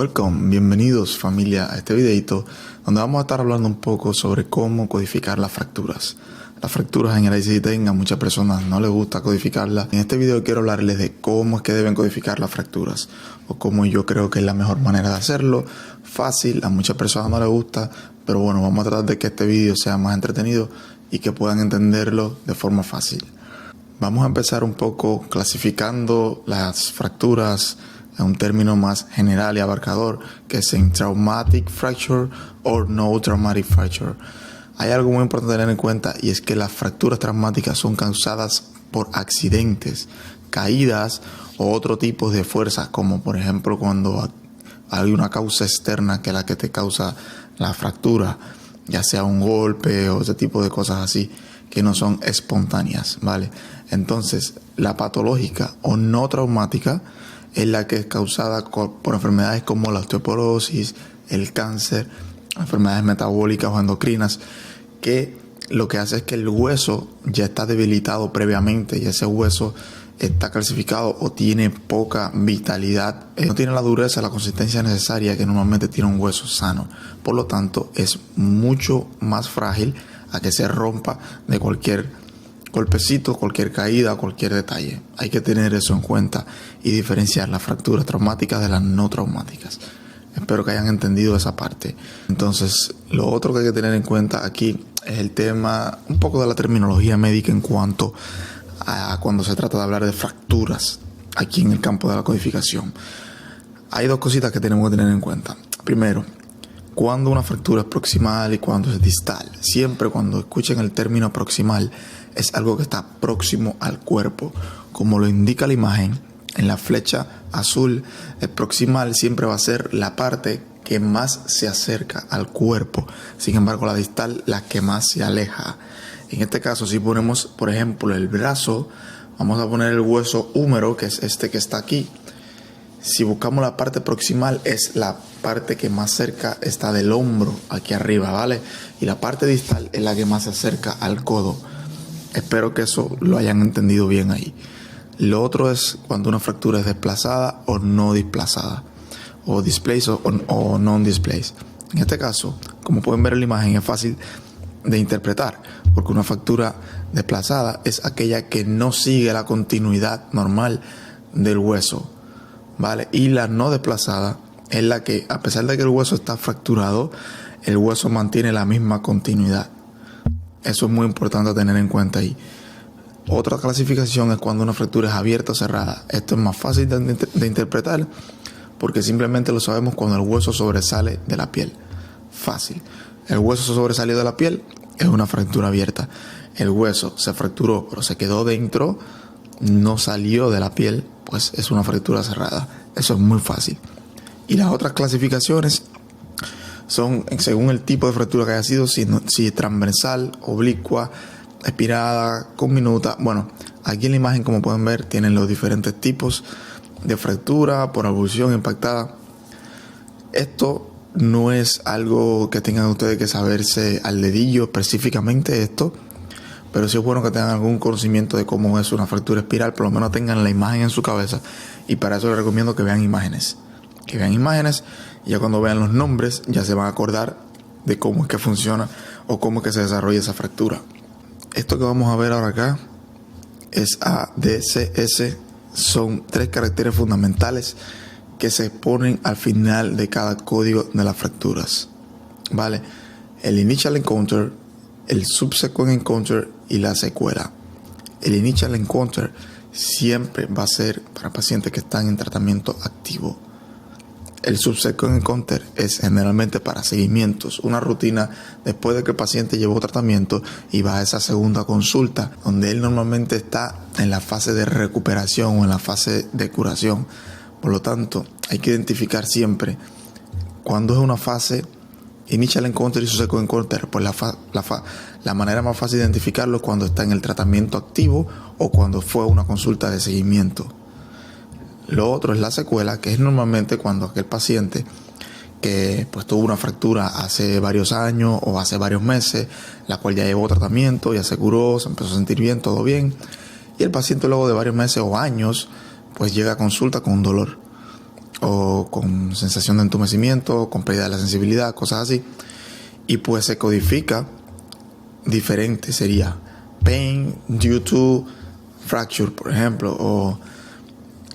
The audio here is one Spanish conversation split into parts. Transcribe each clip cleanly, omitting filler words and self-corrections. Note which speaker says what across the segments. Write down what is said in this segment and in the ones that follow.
Speaker 1: Welcome, bienvenidos familia a este videito donde vamos a estar hablando un poco sobre cómo codificar las fracturas. Las fracturas en el ICD-10 a muchas personas no les gusta codificarlas. En este video quiero hablarles de cómo es que deben codificar las fracturas o cómo yo creo que es la mejor manera de hacerlo. Fácil, a muchas personas no les gusta, pero bueno, vamos a tratar de que este video sea más entretenido y que puedan entenderlo de forma fácil. Vamos a empezar un poco clasificando las fracturas en un término más general y abarcador, que es en traumatic fracture o no traumatic fracture. Hay algo muy importante tener en cuenta, y es que las fracturas traumáticas son causadas por accidentes, caídas o otro tipo de fuerzas, como por ejemplo cuando hay una causa externa que es la que te causa la fractura, ya sea un golpe o ese tipo de cosas así, que no son espontáneas, ¿vale? Entonces, la patológica o no traumática es la que es causada por enfermedades como la osteoporosis, el cáncer, enfermedades metabólicas o endocrinas, que lo que hace es que el hueso ya está debilitado previamente y ese hueso está calcificado o tiene poca vitalidad, no tiene la dureza, la consistencia necesaria que normalmente tiene un hueso sano. Por lo tanto, es mucho más frágil a que se rompa de cualquier golpecito, cualquier caída, cualquier detalle. Hay que tener eso en cuenta y diferenciar las fracturas traumáticas de las no traumáticas. Espero que hayan entendido esa parte. Entonces, lo otro que hay que tener en cuenta aquí es el tema, un poco de la terminología médica en cuanto a cuando se trata de hablar de fracturas aquí en el campo de la codificación. Hay dos cositas que tenemos que tener en cuenta. Primero, cuando una fractura es proximal y cuando es distal. Siempre cuando escuchen el término proximal es algo que está próximo al cuerpo. Como lo indica la imagen, en la flecha azul, el proximal siempre va a ser la parte que más se acerca al cuerpo. Sin embargo, la distal, la que más se aleja. En este caso, si ponemos, por ejemplo, el brazo, vamos a poner el hueso húmero, que es este que está aquí. Si buscamos la parte proximal, es la parte que más cerca está del hombro, aquí arriba, ¿vale? Y la parte distal es la que más se acerca al codo. Espero que eso lo hayan entendido bien ahí. Lo otro es cuando una fractura es desplazada o no desplazada, o displaced o non-displaced. En este caso, como pueden ver en la imagen, es fácil de interpretar, porque una fractura desplazada es aquella que no sigue la continuidad normal del hueso, ¿vale? Y la no desplazada es la que, a pesar de que el hueso está fracturado, el hueso mantiene la misma continuidad. Eso es muy importante tener en cuenta ahí. Otra clasificación es cuando una fractura es abierta o cerrada. Esto es más fácil de interpretar porque simplemente lo sabemos cuando el hueso sobresale de la piel. Fácil. El hueso sobresalió de la piel, es una fractura abierta. El hueso se fracturó pero se quedó dentro, no salió de la piel, pues es una fractura cerrada. Eso es muy fácil. Y las otras clasificaciones son según el tipo de fractura que haya sido, si es transversal, oblicua, espirada, conminuta. Bueno, aquí en la imagen, como pueden ver, tienen los diferentes tipos de fractura por avulsión impactada. Esto no es algo que tengan ustedes que saberse al dedillo específicamente esto, pero sí es bueno que tengan algún conocimiento de cómo es una fractura espiral, por lo menos tengan la imagen en su cabeza, y para eso les recomiendo que vean imágenes. Y ya cuando vean los nombres ya se van a acordar de cómo es que funciona o cómo es que se desarrolla esa fractura. Esto que vamos a ver ahora acá es ADCS, son 3 caracteres fundamentales que se ponen al final de cada código de las fracturas, ¿vale? El initial encounter, el subsequent encounter y la secuela. El initial encounter siempre va a ser para pacientes que están en tratamiento activo. El subsequent encounter es generalmente para seguimientos, una rutina después de que el paciente llevó tratamiento y va a esa segunda consulta, donde él normalmente está en la fase de recuperación o en la fase de curación. Por lo tanto, hay que identificar siempre cuándo es una fase initial encounter y subsequent encounter. Pues la manera más fácil de identificarlo es cuando está en el tratamiento activo o cuando fue una consulta de seguimiento. Lo otro es la secuela, que es normalmente cuando aquel paciente que pues tuvo una fractura hace varios años o hace varios meses, la cual ya llevó tratamiento, ya se curó, se empezó a sentir bien, todo bien, y el paciente luego de varios meses o años pues llega a consulta con un dolor. o con sensación de entumecimiento, con pérdida de la sensibilidad, cosas así. Y pues se codifica diferente, sería pain due to fracture, por ejemplo, o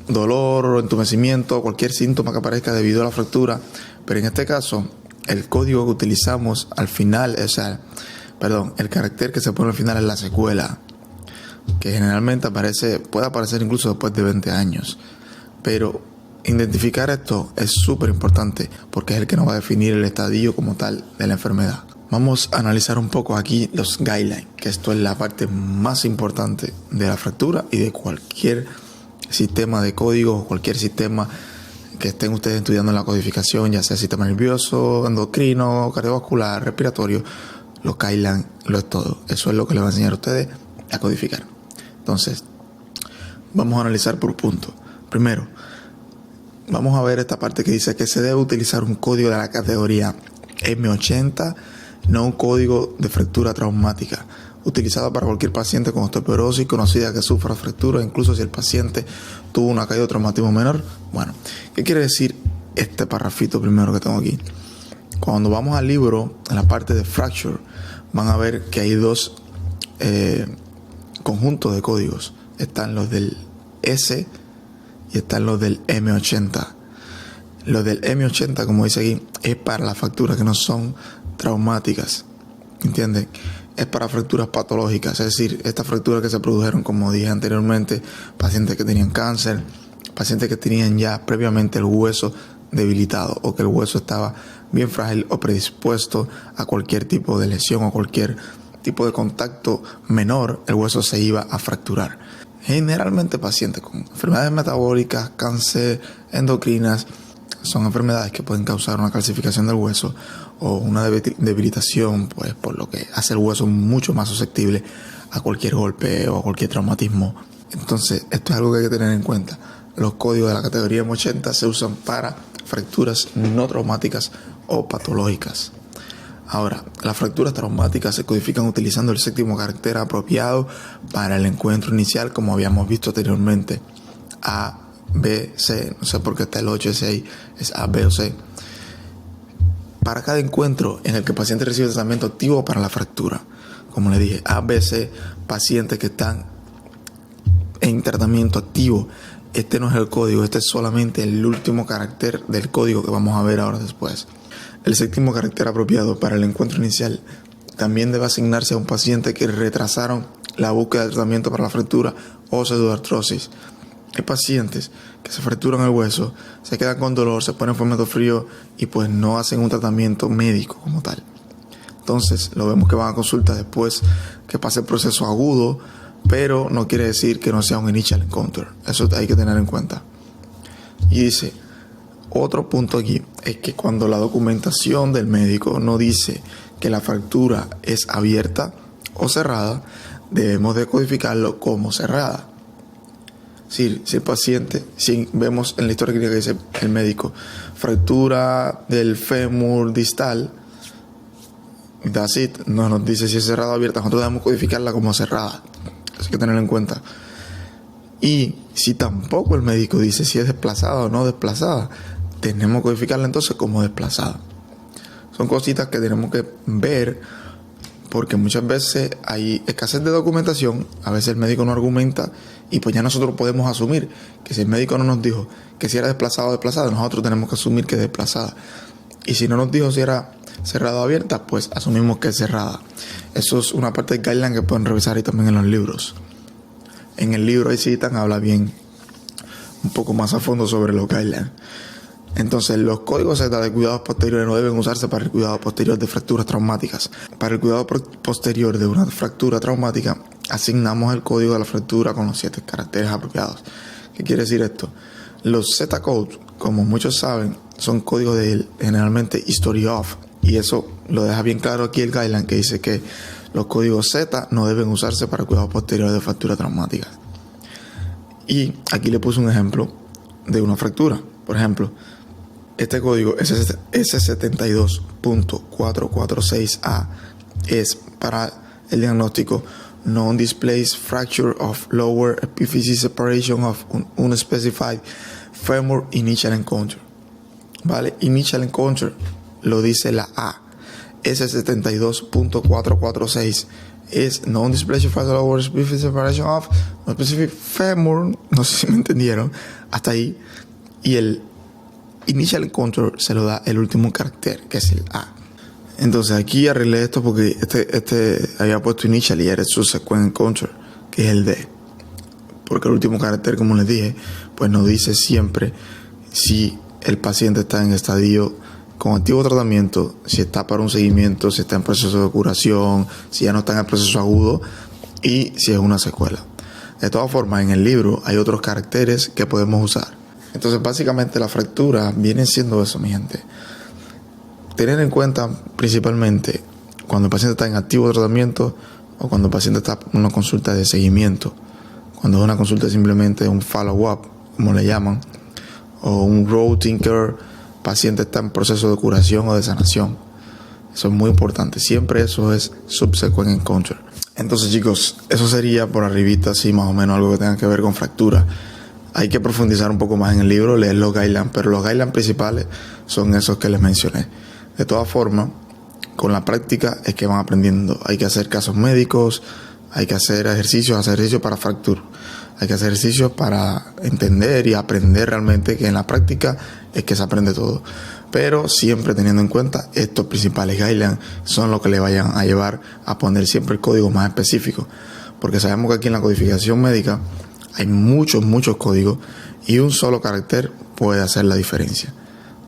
Speaker 1: dolor o entumecimiento, cualquier síntoma que aparezca debido a la fractura. Pero en este caso, el código que utilizamos al final, el carácter que se pone al final es la secuela, que generalmente puede aparecer incluso después de 20 años. Pero identificar esto es súper importante porque es el que nos va a definir el estadio como tal de la enfermedad. Vamos a analizar un poco aquí los guidelines, que esto es la parte más importante de la fractura y de cualquier sistema de código o cualquier sistema que estén ustedes estudiando en la codificación, ya sea sistema nervioso, endocrino, cardiovascular, respiratorio. Los guidelines lo es todo. Eso es lo que les va a enseñar a ustedes a codificar. Entonces, vamos a analizar por punto. Primero, vamos a ver esta parte que dice que se debe utilizar un código de la categoría M80, no un código de fractura traumática, utilizado para cualquier paciente con osteoporosis conocida que sufra fractura, incluso si el paciente tuvo una caída o traumatismo menor. Bueno, ¿qué quiere decir este parrafito primero que tengo aquí? Cuando vamos al libro, en la parte de fracture, van a ver que hay dos conjuntos de códigos. Están los del S y están los del M80. Los del M80, como dice aquí, es para las fracturas que no son traumáticas, ¿entienden? Es para fracturas patológicas, es decir, estas fracturas que se produjeron, como dije anteriormente, pacientes que tenían cáncer, pacientes que tenían ya previamente el hueso debilitado o que el hueso estaba bien frágil o predispuesto a cualquier tipo de lesión o cualquier tipo de contacto menor, el hueso se iba a fracturar. Generalmente pacientes con enfermedades metabólicas, cáncer, endocrinas, son enfermedades que pueden causar una calcificación del hueso o una debilitación, pues por lo que hace el hueso mucho más susceptible a cualquier golpe o a cualquier traumatismo. Entonces, esto es algo que hay que tener en cuenta. Los códigos de la categoría M80 se usan para fracturas no traumáticas o patológicas. Ahora, las fracturas traumáticas se codifican utilizando el séptimo carácter apropiado para el encuentro inicial, como habíamos visto anteriormente. A, B, C, no sé por qué está el 8 y 6, es A, B o C. Para cada encuentro en el que el paciente recibe tratamiento activo para la fractura, como le dije, A, B, C, pacientes que están en tratamiento activo. Este no es el código, este es solamente el último carácter del código que vamos a ver ahora después. El séptimo carácter apropiado para el encuentro inicial también debe asignarse a un paciente que retrasaron la búsqueda de tratamiento para la fractura o pseudoartrosis. Hay pacientes que se fracturan el hueso, se quedan con dolor, se ponen fomento frío y pues no hacen un tratamiento médico como tal. Entonces lo vemos que van a consulta después que pase el proceso agudo, pero no quiere decir que no sea un initial encounter. Eso hay que tener en cuenta. Y dice, otro punto aquí es que cuando la documentación del médico no dice que la fractura es abierta o cerrada, debemos de codificarlo como cerrada. Si el paciente, si vemos en la historia clínica que dice el médico, fractura del fémur distal, that's it, no nos dice si es cerrada o abierta, nosotros debemos codificarla como cerrada. Eso hay que tenerlo en cuenta. Y si tampoco el médico dice si es desplazada o no desplazada, tenemos que codificarla entonces como desplazada. Son cositas que tenemos que ver porque muchas veces hay escasez de documentación, a veces el médico no argumenta y pues ya nosotros podemos asumir que si el médico no nos dijo que si era desplazada o desplazada, nosotros tenemos que asumir que es desplazada. Y si no nos dijo si era cerrada o abierta, pues asumimos que es cerrada. Eso es una parte del guideline que pueden revisar ahí también en los libros. En el libro ahí citan, habla bien un poco más a fondo sobre los guidelines. Entonces, los códigos Z de cuidados posteriores no deben usarse para el cuidado posterior de fracturas traumáticas. Para el cuidado posterior de una fractura traumática, asignamos el código de la fractura con los 7 caracteres apropiados. ¿Qué quiere decir esto? Los Z-codes, como muchos saben, son códigos de generalmente history of. Y eso lo deja bien claro aquí el guideline, que dice que los códigos Z no deben usarse para el cuidado posterior de fracturas traumáticas. Y aquí le puse un ejemplo de una fractura. Por ejemplo, este código S72.446A es para el diagnóstico Non-Displaced Fracture of Lower Epiphysis Separation of Unspecified Femur Initial Encounter, ¿vale? Initial Encounter lo dice la A. S72.446 es Non-Dysplasia Facial Over Specific Separation of Specific Femur, no sé si me entendieron, hasta ahí. Y el Initial Encounter se lo da el último carácter, que es el A. Entonces aquí arreglé esto porque este había puesto Initial y era el Subsequent Encounter, que es el D. Porque el último carácter, como les dije, pues nos dice siempre si el paciente está en estadio con activo tratamiento, si está para un seguimiento, si está en proceso de curación, si ya no está en el proceso agudo y si es una secuela. De todas formas, en el libro hay otros caracteres que podemos usar. Entonces, básicamente, la fractura viene siendo eso, mi gente. Tener en cuenta principalmente cuando el paciente está en activo tratamiento o cuando el paciente está en una consulta de seguimiento. Cuando es una consulta simplemente un follow-up, como le llaman, o un routine care, paciente está en proceso de curación o de sanación. Eso es muy importante. Siempre eso es subsequent encounter. Entonces, chicos, eso sería por arribita, así más o menos algo que tenga que ver con fractura. Hay que profundizar un poco más en el libro, leer los guidelines, pero los guidelines principales son esos que les mencioné. De todas formas, con la práctica es que van aprendiendo. Hay que hacer casos médicos, hay que hacer ejercicios para fractura. Hay que hacer ejercicios para entender y aprender realmente, que en la práctica es que se aprende todo. Pero siempre teniendo en cuenta estos principales guidelines son los que le vayan a llevar a poner siempre el código más específico. Porque sabemos que aquí en la codificación médica hay muchos códigos y un solo carácter puede hacer la diferencia.